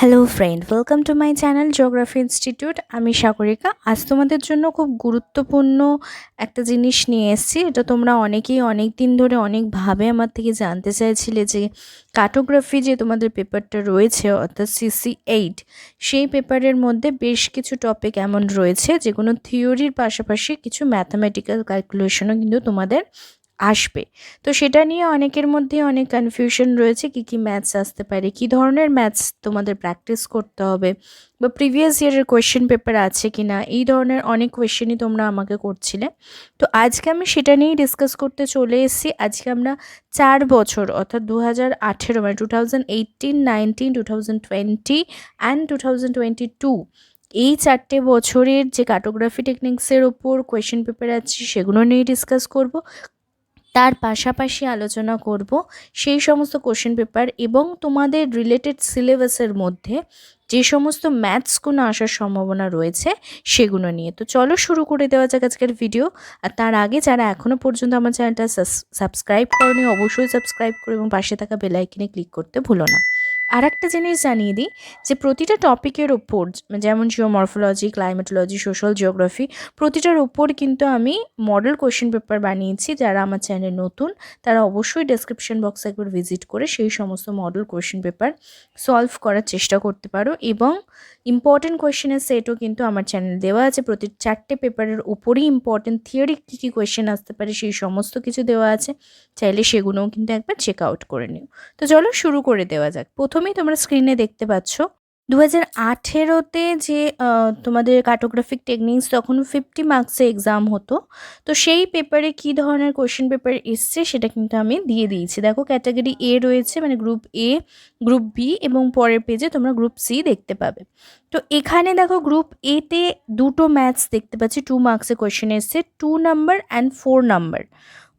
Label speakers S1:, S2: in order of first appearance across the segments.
S1: Hello friend, welcome to my channel geography institute. আমি সাগরিকা। আজ তোমাদের জন্য খুব গুরুত্বপূর্ণ একটা জিনিস নিয়ে এসেছি। এটা তোমরা অনেকেই অনেক দিন ধরে অনেকভাবে আমার থেকে জানতে চাইছিলে যে কার্টোগ্রাফি যে তোমাদের পেপারটা রয়েছে অর্থাৎ CC8, সেই পেপারের মধ্যে বেশ কিছু টপিক এমন রয়েছে যেগুলো থিওরির পাশাপাশি কিছু ম্যাথামেটিক্যাল ক্যালকুলেশনও কিন্তু তোমাদের আসবে। তো সেটা নিয়ে অনেকের মধ্যে অনেক কনফিউশন রয়েছে, কি কি ম্যাথস আসতে পারে, কি ধরনের ম্যাথস তোমাদের প্র্যাকটিস করতে হবে, বা প্রিভিয়াস ইয়ারের কোয়েশ্চেন পেপার আছে কি না, এই ধরনের অনেক কোয়েশ্চেনই তোমরা আমাকে করছিলে। তো আজকে আমি সেটা নিয়েই ডিসকাস করতে চলে এসেছি। আজকে আমরা 4 বছর অর্থাৎ 2018 মানে 2018, 19, 2020 অ্যান্ড 2022 এই 4 বছরের যে কার্টোগ্রাফি টেকনিক্সের ওপর কোয়েশ্চেন পেপার আছে সেগুলো নিয়ে ডিসকাস করব। তার পাশাপাশি আলোচনা করব সেই সমস্ত কোশ্চেন পেপার এবং তোমাদের রিলেটেড সিলেবাসের মধ্যে যে সমস্ত ম্যাথসগুলো আসার সম্ভাবনা রয়েছে সেগুলো নিয়ে। তো চলো শুরু করে দেওয়া যাক আজকের ভিডিও। আর তার আগে যারা এখনও পর্যন্ত আমার চ্যানেলটা সাবস্ক্রাইব করোনি অবশ্যই সাবস্ক্রাইব করো এবং পাশে থাকা বেল আইকনে ক্লিক করতে ভুলো না। আর একটা জিনিস জানিয়ে দিই যে প্রতিটা টপিকের ওপর, যেমন জিওমরফোলজি, ক্লাইমেটোলজি, সোশ্যাল জিওগ্রাফি, প্রতিটার ওপর কিন্তু আমি মডেল কোশ্চেন পেপার বানিয়েছি। যারা আমার চ্যানেলে নতুন তারা অবশ্যই ডেসক্রিপশন বক্সে একবার ভিজিট করে সেই সমস্ত মডেল কোশ্চেন পেপার সলভ করার চেষ্টা করতে পারো। এবং ইম্পর্টেন্ট কোয়েশ্চেনের সেটও কিন্তু আমার চ্যানেলে দেওয়া আছে। প্রতি 4টে পেপারের উপরেই ইম্পর্টেন্ট থিওরি কী কী কোয়েশ্চেন আসতে পারে সেই সমস্ত কিছু দেওয়া আছে, চাইলে সেগুলোও কিন্তু একবার চেক আউট করে নিও। তো চলো শুরু করে দেওয়া যাক। প্রথমেই তোমরা স্ক্রিনে দেখতে পাচ্ছ 2018-তে যে তোমাদের কার্টোগ্রাফিক টেকনিক্স তখন 50 মার্কসে এক্সাম হতো। তো সেই পেপারে কী ধরনের কোয়েশ্চেন পেপার এসছে সেটা কিন্তু আমি দিয়ে দিয়েছি। দেখো ক্যাটাগরি এ রয়েছে, মানে গ্রুপ এ, গ্রুপ বি এবং পরের পেজে তোমরা গ্রুপ সি দেখতে পাবে। তো এখানে দেখো গ্রুপ এতে দুটো ম্যাথস দেখতে পাচ্ছি, 2 মার্কসে কোয়েশ্চেন এসছে, 2 নাম্বার অ্যান্ড 4 নাম্বার।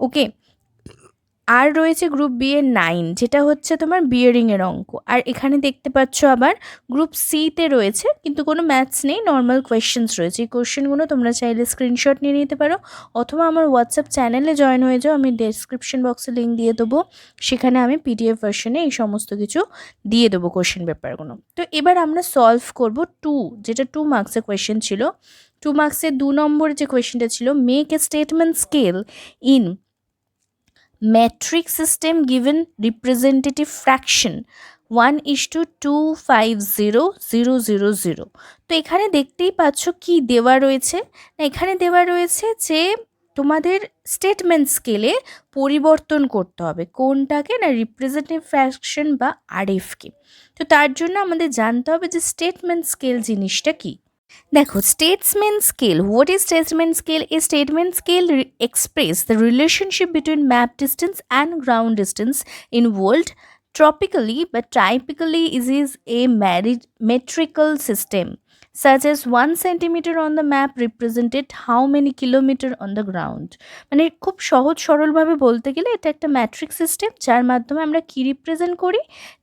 S1: ওকে, আর রয়েছে গ্রুপ বি এর 9, যেটা হচ্ছে তোমার বিয়ারিংয়ের অঙ্ক। আর এখানে দেখতে পাচ্ছ আবার গ্রুপ সিতে রয়েছে কিন্তু কোনো ম্যাথস নেই, নর্মাল কোয়েশ্চেন্স রয়েছে। এই কোয়েশ্চেনগুলো তোমরা চাইলে স্ক্রিনশট নিয়ে নিতে পারো অথবা আমার হোয়াটসঅ্যাপ চ্যানেলে জয়েন হয়ে যাও, আমি ডেসক্রিপশন বক্সে লিঙ্ক দিয়ে দেবো, সেখানে আমি PDF ভার্সনে এই সমস্ত কিছু দিয়ে দেবো কোয়েশ্চেন পেপারগুলো। তো এবার আমরা সলভ করব 2, যেটা 2 মার্কসের কোয়েশ্চেন ছিল। 2 মার্কসের 2 নম্বর যে কোয়েশ্চেনটা ছিল, make a statement scale in metric system given representative fraction 1:250,000। তো এখানে দেখতেই পাচ্ছ কি দেওয়া রয়েছে না, এখানে দেওয়া রয়েছে যে তোমাদের স্টেটমেন্ট স্কেলে পরিবর্তন করতে হবে কোনটাকে না, রিপ্রেজেন্টেটিভ ফ্র্যাকশন বা RFকে। তো তার জন্য আমাদের জানতে হবে যে স্টেটমেন্ট স্কেল জিনিসটা কি। দেখো statement scale, what is statement scale? A statement scale express the relationship between map distance and ground distance in world tropically but typically is a metrical system such as 1 centimeter on the map represented how many kilometer on the ground। মানে খুব সহজ সরলভাবে বলতে গেলে এটা একটা matric system যার মাধ্যমে আমরা কি রিপ্রেজেন্ট করি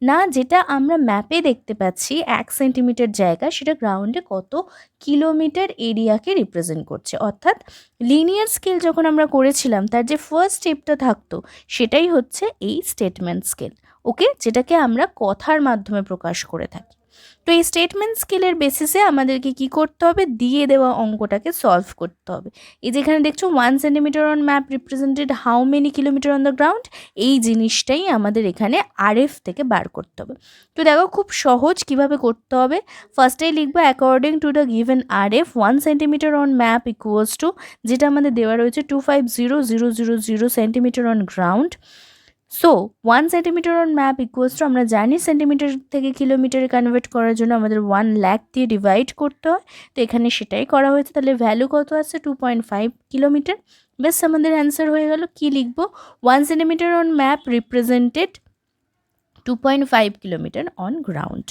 S1: না, যেটা আমরা ম্যাপে দেখতে পাচ্ছি 1 সেন্টিমিটার জায়গা সেটা গ্রাউন্ডে কত কিলোমিটার এরিয়াকে রিপ্রেজেন্ট করছে। অর্থাৎ লিনিয়ার স্কেল যখন আমরা করেছিলাম তার যে ফার্স্ট স্টেপটা থাকতো সেটাই হচ্ছে এই স্টেটমেন্ট স্কেল। ওকে, যেটাকে আমরা কথার মাধ্যমে প্রকাশ করে থাকি। তো এই স্টেটমেন্ট স্কেলের বেসিসে আমাদেরকে কি করতে হবে, দিয়ে দেওয়া অঙ্কটাকে সলভ করতে হবে। এই যেখানে দেখছো 1 centimetre on map represented how many kilometre on the ground, এই জিনিসটাই আমাদের এখানে RF থেকে বার করতে হবে। তো দেখো খুব সহজ কিভাবে করতে হবে। ফার্স্টেই লিখবো according to the given RF 1 centimetre on map equals to, যেটা আমাদের দেওয়া রয়েছে 250,000 centimetre on ground. So 1 centimetre on map equals to, আমরা জানি সেন্টিমিটার থেকে কিলোমিটারে কনভার্ট করার জন্য আমাদের 1 লাখ দিয়ে ডিভাইড করতে হয়। তো এখানে সেটাই করা হয়েছে। তাহলে ভ্যালু কত আছে 2.5 কিলোমিটার। বেশ, আমাদের অ্যান্সার হয়ে গেল। কি লিখবো, 1 centimetre on map represented 2.5 kilometre on ground.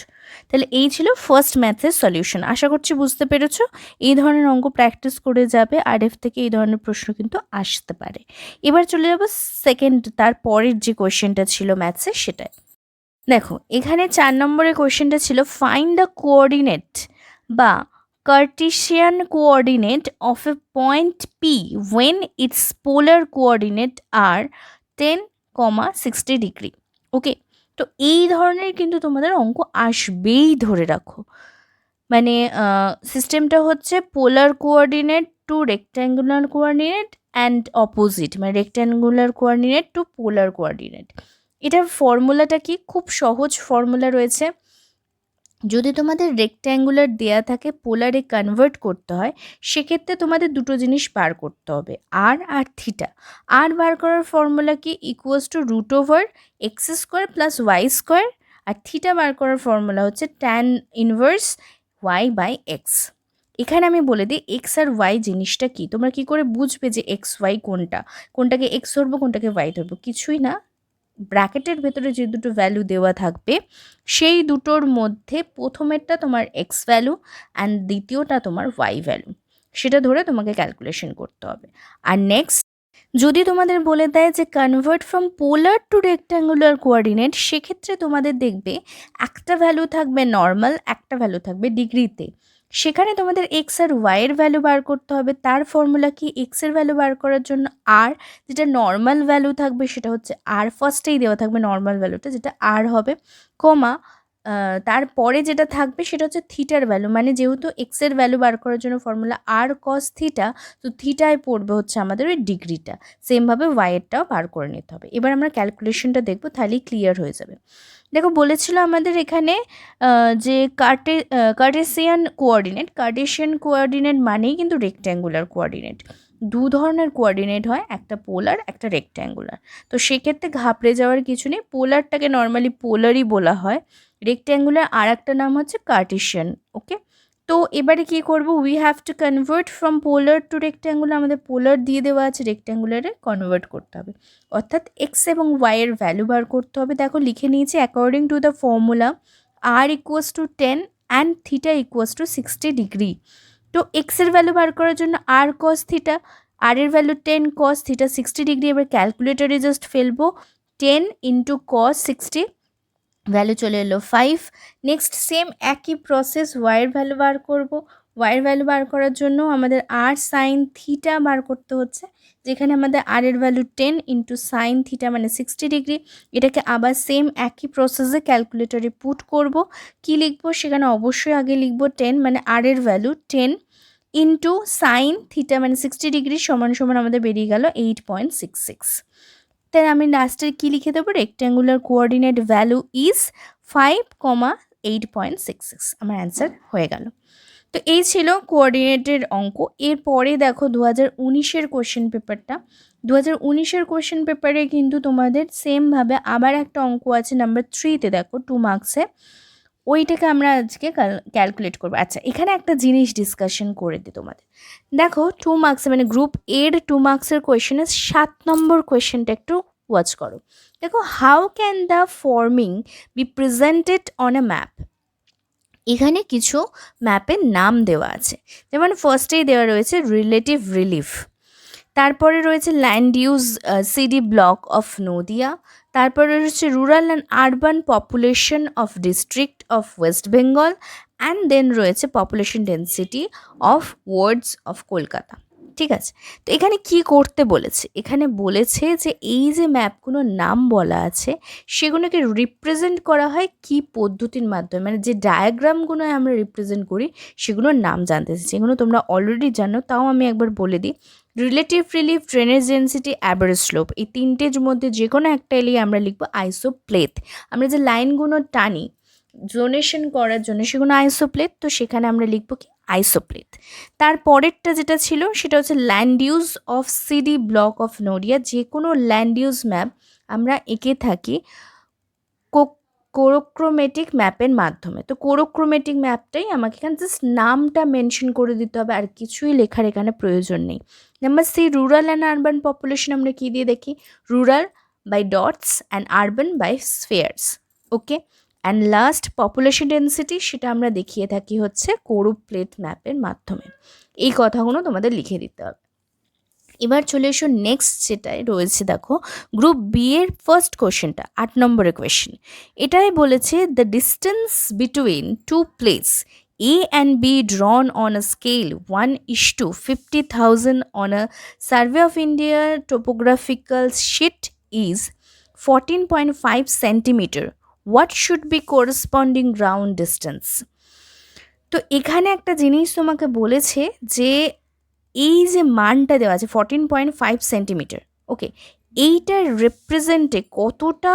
S1: তাহলে এই ছিল ফার্স্ট ম্যাথের সলিউশন। আশা করছি বুঝতে পেরেছো। এই ধরনের অঙ্ক প্র্যাকটিস করে যাবে, RF থেকে এই ধরনের প্রশ্ন কিন্তু আসতে পারে। এবার চলে যাবো সেকেন্ড, তার পরের যে কোয়েশ্চেনটা ছিল ম্যাথসের সেটাই। দেখো এখানে 4 নম্বরের কোয়েশ্চেনটা ছিল ফাইন্ড দ্য কোঅর্ডিনেট বা Cartesian coordinate of a point P when its polar coordinate are 10, 60 degree. Okay, তো তো এই ধরনের কিন্তু তোমাদের অঙ্ক আসবেই, ধরে রাখো। মানে সিস্টেমটা হচ্ছে polar coordinate to rectangular coordinate and opposite, মানে rectangular coordinate to polar coordinate. এটার ফর্মুলাটা কি? খুব সহজ ফর্মুলা রয়েছে। যদি তোমাদের রেক্ট্যাঙ্গুলার দেয়া থাকে পোলারে কনভার্ট করতে হয়, সেক্ষেত্রে তোমাদের দুটো জিনিস বার করতে হবে, আর থিটা। আর বার করার ফর্মুলা কি? ইকুয়ালস টু √(x² + y²), আর থিটা বার করার ফর্মুলা হচ্ছে tan ইনভার্স y/x। এখানে আমি বলে দিই এক্স আর ওয়াই জিনিসটা কি, তোমরা কি করে বুঝবে যে এক্স ওয়াই কোনটা, কোনটাকে এক্স ধরবো কোনটাকে ওয়াই ধরবো? কিছুই না, ব্র্যাকেটের ভেতরে যে দুটো ভ্যালু দেওয়া থাকবে সেই দুটোর মধ্যে প্রথমেরটা তোমার এক্স ভ্যালু অ্যান্ড দ্বিতীয়টা তোমার ওয়াই ভ্যালু, সেটা ধরে তোমাকে ক্যালকুলেশন করতে হবে। আর নেক্সট, যদি তোমাদের বলে দেয় যে convert from polar to rectangular coordinate, সেক্ষেত্রে তোমাদের দেখবে একটা ভ্যালু থাকবে নর্মাল, একটা ভ্যালু থাকবে ডিগ্রিতে। সেখানে তোমাদের এক্স আর ওয়াইয়ের ভ্যালু বার করতে হবে। তার ফর্মুলা কি? এক্সের ভ্যালু বার করার জন্য আর, যেটা নর্মাল ভ্যালু থাকবে সেটা হচ্ছে আর, ফার্স্টেই দেওয়া থাকবে নর্মাল ভ্যালুটা যেটা আর হবে, কমা তারপরে যেটা থাকবে সেটা হচ্ছে থিটার ভ্যালু, মানে যেহেতু এক্সের ভ্যালু বার করার জন্য ফর্মুলা আর কস থিটা, তো থিটায় পড়বে হচ্ছে আমাদের ওই ডিগ্রিটা। সেমভাবে ওয়াইয়েরটাও বার করে নিতে হবে। এবার আমরা ক্যালকুলেশনটা দেখবো, তাহলেই ক্লিয়ার হয়ে যাবে। দেখো বলেছিল আমাদের এখানে যে কার্টেসিয়ান কোঅর্ডিনেট মানেই কিন্তু রেক্ট্যাঙ্গুলার কোঅর্ডিনেট। দু ধরনের কোঅর্ডিনেট হয়, একটা পোলার একটা রেক্ট্যাঙ্গুলার। তো সেক্ষেত্রে ঘাবড়ে যাওয়ার কিছু নেই, পোলারটাকে নর্মালি পোলারই বলা হয়, রেক্ট্যাঙ্গুলার আর একটা নাম হচ্ছে কার্টেসিয়ান। ওকে, তো এবারে কি করব? We have to convert from polar to rectangular. আমাদের পোলার দিয়ে দেওয়া আছে, রেক্ট্যাঙ্গুলারে কনভার্ট করতে হবে, অর্থাৎ এক্স এবং ওয়াইয়ের ভ্যালু বার করতে হবে। দেখো লিখে নিয়েছি, according to the formula R equals to 10 and theta equals to 60 degree. তো এক্সের ভ্যালু বার করার জন্য আর কস থিটা, আর এর ভ্যালু 10, কস থিটা 60 ডিগ্রি। এবার ক্যালকুলেটারে জাস্ট ফেলবো, 10 ইন্টু কস 60, ভ্যালু চলে এলো 5। নেক্সট সেম একই প্রসেস, ওয়াইয়ের ভ্যালু বার করব। ওয়াইয়ের ভ্যালু বার করার জন্য আমাদের আর সাইন থিটা বার করতে হচ্ছে, যেখানে আমাদের আর এর ভ্যালু 10 ইন্টু সাইন থিটা মানে 60 ডিগ্রি। এটাকে আবার সেম একই প্রসেসে ক্যালকুলেটরে পুট করব। কি লিখবো? সেখানে অবশ্যই আগে লিখবো 10, মানে আর এর ভ্যালু 10 ইন্টু সাইন থিটা মানে 60 ডিগ্রি সমান সমান আমাদের বেরিয়ে গেল 8.66। তাই আমি লাস্টের কী লিখে দেবো? Rectangular coordinate value is 5,8.66। আমার অ্যান্সার হয়ে গেল। তো এই ছিল কোঅর্ডিনেটের অঙ্ক। এরপরে দেখো 2019-এর কোয়েশ্চেন পেপারটা। 2019-এর কোয়েশ্চেন পেপারে কিন্তু তোমাদের সেমভাবে আবার একটা অঙ্ক আছে নাম্বার 3-তে, দেখো 2 মার্কসে, ওইটাকে আমরা আজকে ক্যালকুলেট করবো। আচ্ছা, এখানে একটা জিনিস ডিসকাশন করে দিই তোমাদের। দেখো 2 মার্কসে মানে গ্রুপ এর 2 মার্কসের কোয়েশ্চেনের 7 নম্বর কোয়েশ্চেনটা একটু ওয়াচ করো। দেখো, how can the forming B presented on a map. এখানে কিছু ম্যাপের নাম দেওয়া আছে, যেমন ফার্স্টেই দেওয়া রয়েছে রিলেটিভ রিলিফ, তারপরে রয়েছে land use CD block of Nadia, তারপরে রয়েছে rural and urban population of district of West Bengal, and then রয়েছে population density of wards of Kolkata. ঠিক আছে, তো এখানে কি করতে বলেছে? এখানে বলেছে যে এই যে ম্যাপগুলোর নাম বলা আছে সেগুলোকে রিপ্রেজেন্ট করা হয় কি পদ্ধতির মাধ্যমে, মানে যে ডায়াগ্রামগুলো আমরা রিপ্রেজেন্ট করি সেগুলোর নাম জানতে চাইছি। এগুলো তোমরা অলরেডি জানো, তাও আমি একবার বলে দিই। Relative relief, drainage density, average slope, এই তিনটের মধ্যে যে কোনো একটা এলিয়ে আমরা লিখবো আইসোপ্লেথ। আমরা যে লাইনগুলো টানি জোনেশন করার জন্য সেগুলো আইসোপ্লেথ, তো সেখানে আমরা লিখবো কি? আইসোপ্লেথ। তার পরেরটা যেটা ছিল সেটা হচ্ছে land use of CD block of Nadia. যে কোনো ল্যান্ড ইউজ ম্যাপ আমরা এঁকে থাকি কোরোক্রোমেটিক ম্যাপের মাধ্যমে। তো কোরোক্রোমেটিক ম্যাপটাই আমাকে এখানে জাস্ট নামটা মেনশন করে দিতে হবে, আর কিছুই লেখার এখানে প্রয়োজন নেই। Number C, rural and urban population আমরা কী দিয়ে দেখি? Rural by dots and urban by spheres. Okay, and last population density, সেটা আমরা দেখিয়ে থাকি হচ্ছে কোরোপ্লেট ম্যাপের মাধ্যমে। এই কথাগুলো তোমাদের লিখে দিতে হবে। এবার চলে এসো নেক্সট যেটাই রয়েছে, দেখো গ্রুপ বি এর ফার্স্ট কোয়েশ্চেনটা 8 নম্বরের কোয়েশ্চেন। এটাই বলেছে the distance between two place A and B drawn on a scale 1:50,000 on a Survey of India topographical sheet is 14.5 centimeter. What should be corresponding ground distance. তো এখানে একটা জিনিস তোমাকে বলেছে যে এই যে মানটা দেওয়া আছে 14.5 সেন্টিমিটার, ওকে, এইটার রিপ্রেজেন্টে কতটা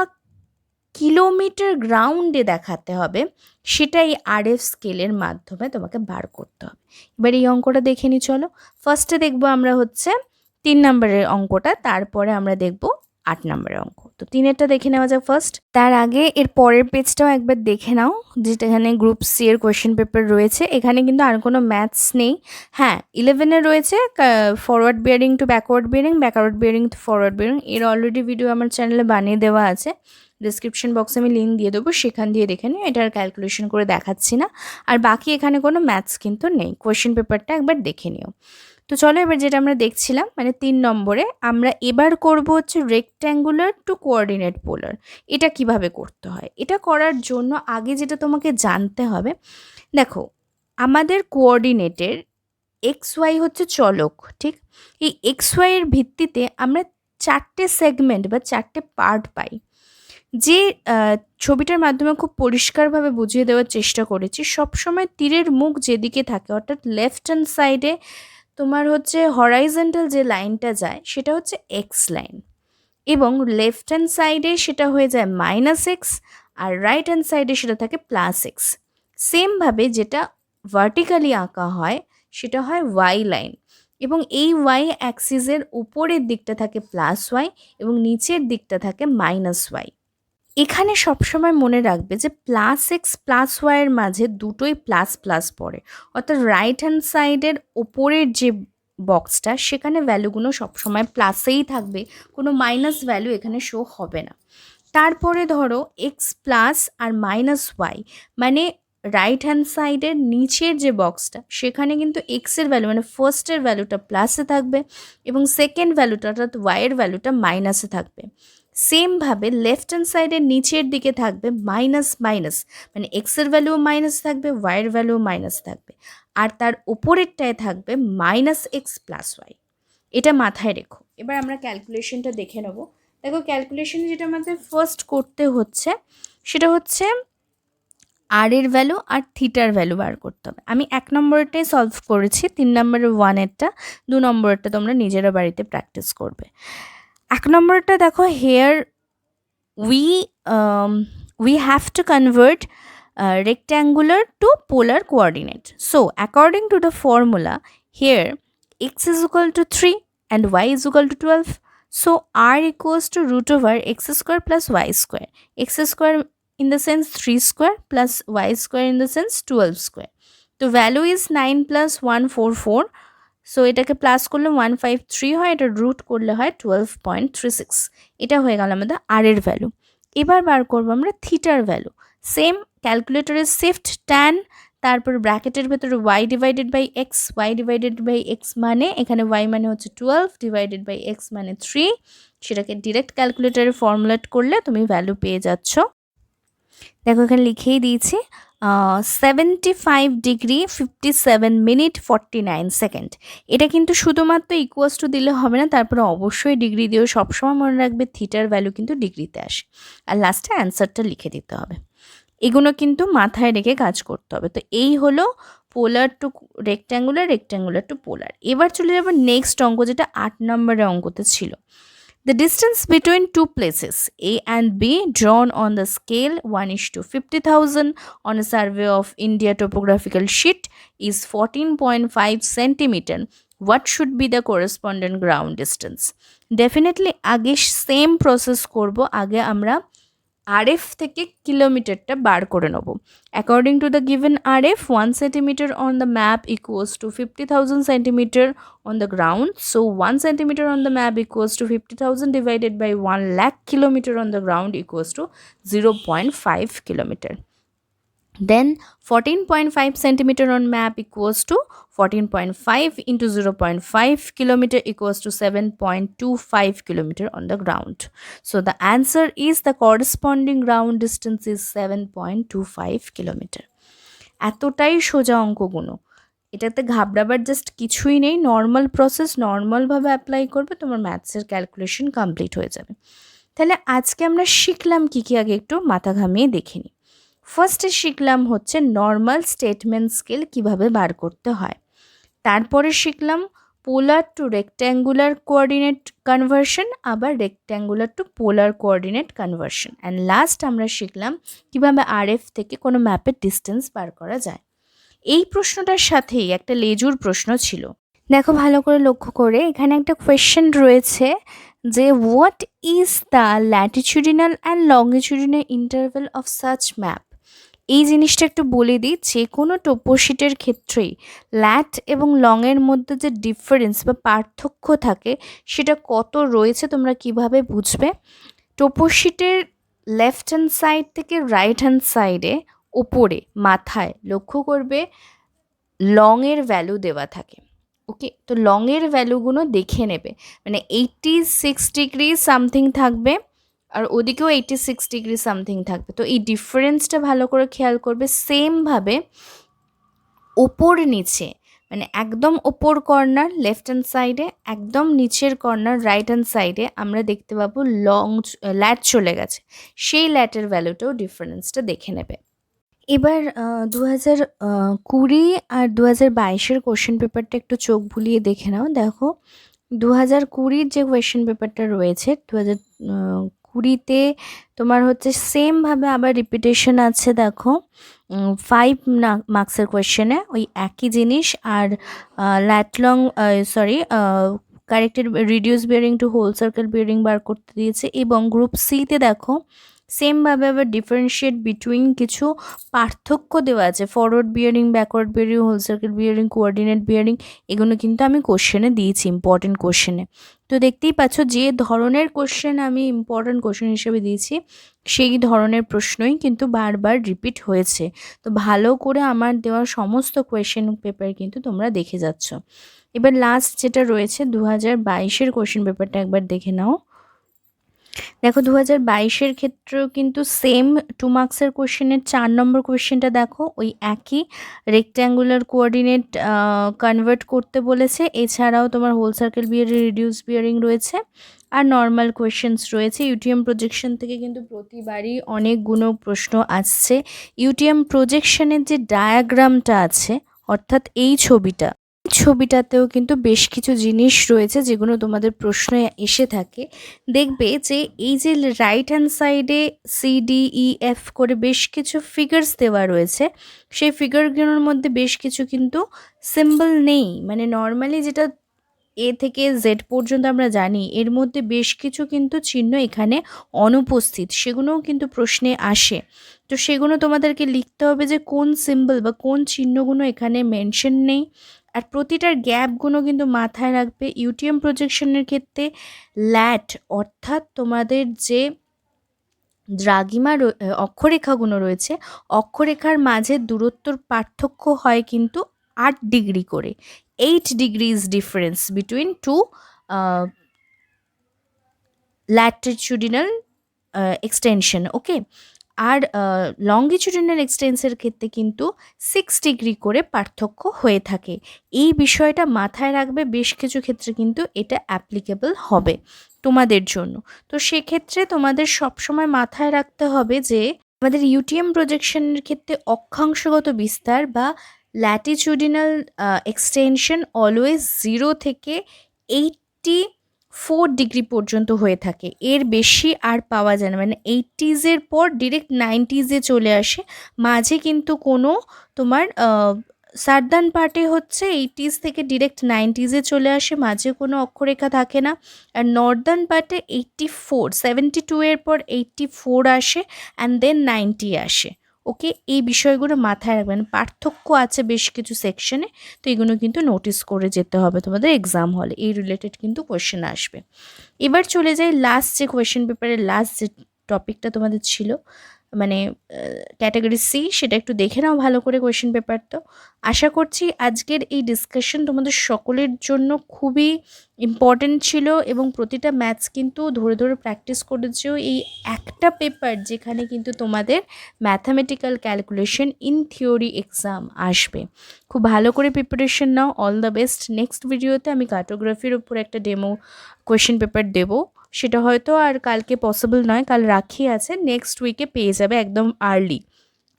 S1: কিলোমিটার গ্রাউন্ডে দেখাতে হবে সেটাই আরএফ স্কেলের মাধ্যমে তোমাকে বার করতে হবে। এবার এই অঙ্কটা দেখে নি, চলো। ফার্স্টে দেখবো আমরা হচ্ছে 3 নম্বরের অঙ্কটা, তারপরে আমরা দেখবো 8 নম্বরের অঙ্ক। তো 3-এরটা দেখে নেওয়া যাক ফার্স্ট। তার আগে এর পরের পেজটাও একবার দেখে নাও, যেটা এখানে গ্রুপ সি এর কোয়েশ্চেন পেপার রয়েছে। এখানে কিন্তু আর কোনো ম্যাথস নেই। হ্যাঁ, 11-এ রয়েছে forward bearing to backward bearing, backward bearing to forward bearing. এর অলরেডি ভিডিও আমার চ্যানেলে বানিয়ে দেওয়া আছে, ডিসক্রিপশন বক্সে আমি লিঙ্ক দিয়ে দেবো, সেখান দিয়ে দেখে নিও। এটার ক্যালকুলেশন করে দেখাচ্ছি না। আর বাকি এখানে কোনো ম্যাথস কিন্তু নেই, কোয়েশ্চেন পেপারটা একবার দেখে নিও। তো চলো এবার যেটা আমরা দেখছিলাম, মানে 3 নম্বরে আমরা এবার করব হচ্ছে রেক্ট্যাঙ্গুলার টু কোঅর্ডিনেট পোলার। এটা কিভাবে করতে হয়, এটা করার জন্য আগে যেটা তোমাকে জানতে হবে, দেখো আমাদের কোঅর্ডিনেটের এক্স ওয়াই হচ্ছে চলক, ঠিক? এই এক্স ওয়াইয়ের ভিত্তিতে আমরা 4টে সেগমেন্ট বা 4টে পার্ট পাই। যে ছবিটার মাধ্যমে খুব পরিষ্কারভাবে বুঝিয়ে দেওয়ার চেষ্টা করেছি, সবসময় তীরের মুখ যেদিকে থাকে, অর্থাৎ লেফট হ্যান্ড সাইডে তোমার হচ্ছে হরাইজন্টাল যে লাইনটা যায় সেটা হচ্ছে এক্স লাইন, এবং লেফট হ্যান্ড সাইডে সেটা হয়ে যায় -x, আর রাইট হ্যান্ড সাইডে সেটা থাকে +x। সেমভাবে যেটা ভার্টিক্যালি আঁকা হয় সেটা হয় ওয়াই লাইন, এবং এই ওয়াই অ্যাক্সিসের উপরের দিকটা থাকে +y এবং নিচের দিকটা থাকে -y। এখানে সবসময় মনে রাখবে যে +x +y-এর মাঝে দুটোই প্লাস প্লাস পড়ে, অর্থাৎ রাইট হ্যান্ড সাইডের ওপরের যে বক্সটা সেখানে ভ্যালুগুলো সবসময় প্লাসেই থাকবে, কোনো মাইনাস ভ্যালু এখানে শো হবে না। তারপরে ধরো এক্স প্লাস আর -y, মানে রাইট হ্যান্ড সাইডের নিচের যে বক্সটা সেখানে কিন্তু এক্সের ভ্যালু মানে ফার্স্টের ভ্যালুটা প্লাসে থাকবে এবং সেকেন্ড ভ্যালুটা অর্থাৎ ওয়াইয়ের ভ্যালুটা মাইনাসে থাকবে। সেমভাবে লেফট হ্যান্ড সাইডের নিচের দিকে থাকবে মাইনাস মাইনাস, মানে এক্সের ভ্যালুও মাইনাস থাকবে, ওয়াইয়ের ভ্যালুও মাইনাস থাকবে, আর তার ওপরেরটায় থাকবে -x + y। এটা মাথায় রেখো। এবার আমরা ক্যালকুলেশনটা দেখে নেব। দেখো ক্যালকুলেশন যেটা আমাদের ফার্স্ট করতে হচ্ছে সেটা হচ্ছে আর এর ভ্যালু আর থিটার ভ্যালু বার করতে হবে। আমি 1 নম্বরটাই সলভ করেছি, 3 নম্বরের 1-এরটা, 2 নম্বরেরটা তোমরা নিজেরা বাড়িতে প্র্যাকটিস করবে। 1 নম্বরটা দেখো, hair we have to convert rectangular to polar coordinate. So according to the formula here, x is equal to 3 and y is equal to 12. So r equals to √x square plus y square. X square in the sense 3 square plus y square in the sense 12 square. The value is 9 plus 144. So এটাকে plus করলে 153 হয়, এটা root করলে হয় 12.36। এটা হয়ে গেল আমাদের আর এর ভ্যালু। এবার বার করবো আমরা থিটার ভ্যালু। সেম ক্যালকুলেটরের শিফট ট্যান, তারপর ব্র্যাকেটের ভেতরে y divided by X, y divided by X মানে এখানে y মানে হচ্ছে 12 ডিভাইডেড বাই এক্স মানে 3। সেটাকে ডিরেক্ট ক্যালকুলেটরে ফর্মুলেট করলে তুমি ভ্যালু পেয়ে যাচ্ছ। দেখো এখানে লিখেই দিয়েছি 75 ডিগ্রি 57 মিনিট 49 সেকেন্ড। এটা কিন্তু শুধুমাত্র ইকুয়ালস টু দিলে হবে না, তারপরে অবশ্যই ডিগ্রি দিও। সবসময় মনে রাখবে থিটার ভ্যালু কিন্তু ডিগ্রিতে আসে, আর লাস্টে অ্যান্সারটা লিখে দিতে হবে। এগুলো কিন্তু মাথায় রেখে কাজ করতে হবে। তো এই হলো পোলার টু রেক্ট্যাঙ্গুলার, রেক্ট্যাঙ্গুলার টু পোলার। এবার চলে যাবো নেক্সট অঙ্ক, যেটা 8 নম্বরের অঙ্কতে ছিল। The distance between two places A and B drawn on the scale 1:50,000 on a survey of India topographical sheet is 14.5 centimeter. What should be the corresponding ground distance? Definitely আগে same process করব। আগে আমরা RF থেকে কিলোমিটারটা বার করে নেব। According to the given RF, 1 centimeter on the map equals to 50,000 centimeter on the ground. So 1 centimeter on the map equals to 50,000 divided by 1 lakh kilometer on the ground equals to 0.5 kilometer. Then 14.5 centimeter on map equals to 14.5 into 0.5 kilometer equals to 7.25 kilometer on the ground. So the answer is the corresponding ground distance is 7.25 kilometer. এতটাই সোজা অঙ্কগুলো, এটাতে ঘাবড়াবার just কিছুই নেই। Normal process, নর্মালভাবে apply করবে, তোমার ম্যাথসের calculation complete হয়ে যাবে। তাহলে আজকে আমরা শিখলাম কী কী, আগে একটু মাথা ঘামিয়ে দেখে নিই। ফার্স্টে শিখলাম হচ্ছে নর্মাল স্টেটমেন্ট স্কেল কীভাবে বার করতে হয়। তারপরে শিখলাম polar to rectangular coordinate conversion, আবার rectangular to polar coordinate conversion, and last আমরা শিখলাম কীভাবে আরএফ থেকে কোনো ম্যাপের ডিস্টেন্স বার করা যায়। এই প্রশ্নটার সাথেই একটা লেজুর প্রশ্ন ছিল, দেখো ভালো করে লক্ষ্য করে, এখানে একটা কোয়েশ্চেন রয়েছে যে what is the ল্যাটিটিউডিনাল and longitudinal interval of such map. এই জিনিসটা একটু বলে দিই, যে কোনো টোপোশিটের ক্ষেত্রেই ল্যাট এবং লংয়ের মধ্যে যে ডিফারেন্স বা পার্থক্য থাকে সেটা কত রয়েছে তোমরা কিভাবে বুঝবে। টোপোশিটের লেফট হ্যান্ড সাইড থেকে রাইট হ্যান্ড সাইডে ওপরে মাথায় লক্ষ্য করবে লংয়ের ভ্যালু দেওয়া থাকে। ওকে, তো লংয়ের ভ্যালুগুলো দেখে নেবে, মানে 86 ডিগ্রি সামথিং থাকবে আর ওদিকেও 86 ডিগ্রি সামথিং থাকবে। তো এই ডিফারেন্সটা ভালো করে খেয়াল করবে। সেমভাবে ওপর নিচে, মানে একদম ওপর কর্নার লেফট হ্যান্ড সাইডে, একদম নিচের কর্নার রাইট হ্যান্ড সাইডে আমরা দেখতে পাবো ল্যাট চলে গেছে, সেই ল্যাটের ভ্যালুটাও ডিফারেন্সটা দেখে নেবে। এবার 2020 আর 2022-এর কোশ্চেন পেপারটা একটু চোখ বুলিয়ে দেখে নাও। দেখো 2020-র যে কোয়েশ্চেন পেপারটা রয়েছে, 2020-তে তোমার হচ্ছে সেমভাবে আবার রিপিটেশন আছে। দেখো 5 মার্কসের কোয়েশ্চেনে ওই একই জিনিস, আর corrected reduce bearing to whole circle bearing বার করতে দিয়েছে। এবং গ্রুপ সিতে দেখো সেমভাবে আবার ডিফারেন্সিয়েট বিটুইন কিছু পার্থক্য দেওয়া আছে, forward bearing, backward bearing, whole circle bearing, coordinate bearing, এগুলো কিন্তু আমি কোশ্চেনে দিয়েছি, ইম্পর্টেন্ট কোশ্চেনে। তো দেখতেই পাচ্ছ যে ধরনের কোশ্চেন আমি ইম্পর্টেন্ট কোশ্চেন হিসেবে দিয়েছি সেই ধরনের প্রশ্নই কিন্তু বারবার রিপিট হয়েছে। তো ভালো করে আমার দেওয়া সমস্ত কোয়েশ্চেন পেপার কিন্তু তোমরা দেখে যাচ্ছ। এবার লাস্ট যেটা রয়েছে 2022-এর কোশ্চেন পেপারটা একবার দেখে নাও। দেখো 2022-এর ক্ষেত্রেও কিন্তু সেম 2 মার্কসের কোশ্চেনের 4 নম্বর কোশ্চেনটা দেখো ওই একই রেক্ট্যাঙ্গুলার কোঅর্ডিনেট কনভার্ট করতে বলেছে। এছাড়াও তোমার whole circle bearing, reduce bearing রয়েছে, আর নর্মাল কোয়েশ্চেন্স রয়েছে। ইউটিএম প্রজেকশন থেকে কিন্তু প্রতিবারই অনেকগুলো প্রশ্ন আসছে। ইউটিএম প্রজেকশনের যে ডায়াগ্রামটা আছে, অর্থাৎ এই ছবিটাতেও কিন্তু বেশ কিছু জিনিস রয়েছে যেগুলো তোমাদের প্রশ্নে এসে থাকে। দেখবে যে এই যে রাইট হ্যান্ড সাইডে CDEF করে বেশ কিছু ফিগার্স দেওয়া রয়েছে, সেই ফিগারগুলোর মধ্যে বেশ কিছু কিন্তু সিম্বল নেই। মানে নর্মালি যেটা A থেকে Z পর্যন্ত আমরা জানি, এর মধ্যে বেশ কিছু কিন্তু চিহ্ন এখানে অনুপস্থিত, সেগুলোও কিন্তু প্রশ্নে আসে। তো সেগুলো তোমাদেরকে লিখতে হবে যে কোন সিম্বল বা কোন চিহ্নগুলো এখানে মেনশন নেই, আর প্রতিটার গ্যাপগুলো কিন্তু মাথায় রাখবে। ইউটিএম প্রজেকশনের ক্ষেত্রে ল্যাট অর্থাৎ তোমাদের যে দ্রাঘিমা অক্ষরেখাগুলো রয়েছে, অক্ষরেখার মাঝে দূরত্বর পার্থক্য হয় কিন্তু 8 ডিগ্রি করে। 8 degrees difference between two latitudinal extension. Okay, আর লংগিটিউডিনাল এক্সটেন্সের ক্ষেত্রে কিন্তু 6 ডিগ্রি করে পার্থক্য হয়ে থাকে। এই বিষয়টা মাথায় রাখবে, বেশ কিছু ক্ষেত্রে কিন্তু এটা অ্যাপ্লিকেবল হবে তোমাদের জন্য। তো সেক্ষেত্রে তোমাদের সবসময় মাথায় রাখতে হবে যে আমাদের ইউটিএম প্রজেকশনের ক্ষেত্রে অক্ষাংশগত বিস্তার বা ল্যাটিটিউডিনাল এক্সটেনশন অলওয়েজ 0 থেকে 84 ডিগ্রি পর্যন্ত হয়ে থাকে, এর বেশি আর পাওয়া যায় না। মানে 80s-এর পর ডিরেক্ট 90s-এ চলে আসে, মাঝে কিন্তু কোনো তোমার সার্দার্ন পার্টে হচ্ছে 80s থেকে ডিরেক্ট 90s-এ চলে আসে, মাঝে কোনো অক্ষরেখা থাকে না। আর নর্দার্ন পার্টে 72-এর পর 84 আসে, অ্যান্ড দেন 90 আসে। ওকে, এই বিষয়গুলো মাথায় রাখবেন, পার্থক্য আছে বেশ কিছু সেকশনে, তো এগুলো কিন্তু নোটিস করে যেতে হবে তোমাদের এক্সাম হলে, এই রিলেটেড কিন্তু কোয়েশ্চেন আসবে। এবার চলে যাই লাস্ট যে কোয়েশ্চেন পেপারের লাস্ট যে টপিকটা তোমাদের ছিল, মানে ক্যাটাগরি সি, সেটা একটু দেখে নাও ভালো করে কোয়েশ্চেন পেপার। তো আশা করছি আজকের এই ডিসকাশন তোমাদের সকলের জন্য খুবই ইম্পর্টেন্ট ছিল, এবং প্রতিটা ম্যাথস কিন্তু ধরে ধরে প্র্যাকটিস করেছেও। এই একটা পেপার যেখানে কিন্তু তোমাদের mathematical calculation in theory exam আসবে, খুব ভালো করে preparation now. All the best. Next ভিডিওতে আমি কার্টোগ্রাফির উপর একটা ডেমো কোয়েশ্চেন পেপার দেবো। সেটা হয়তো আর কালকে পসিবল নয়, কাল রাখি আছে, নেক্সট উইকে পেয়ে যাবে একদম আর্লি।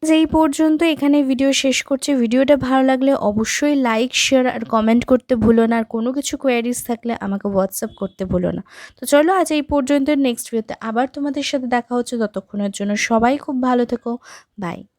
S1: এই পর্যন্ত এখানে ভিডিও শেষ করছি। ভিডিওটা ভালো লাগলে অবশ্যই লাইক, শেয়ার আর কমেন্ট করতে ভুলো না। আর কোনো কিছু কোয়ারিজ থাকলে আমাকে হোয়াটসঅ্যাপ করতে ভুলো না। তো চলো আজ এই পর্যন্ত, নেক্সট ভিডিওতে আবার তোমাদের সাথে দেখা হচ্ছে। ততক্ষণের জন্য সবাই খুব ভালো থেকো। বাই।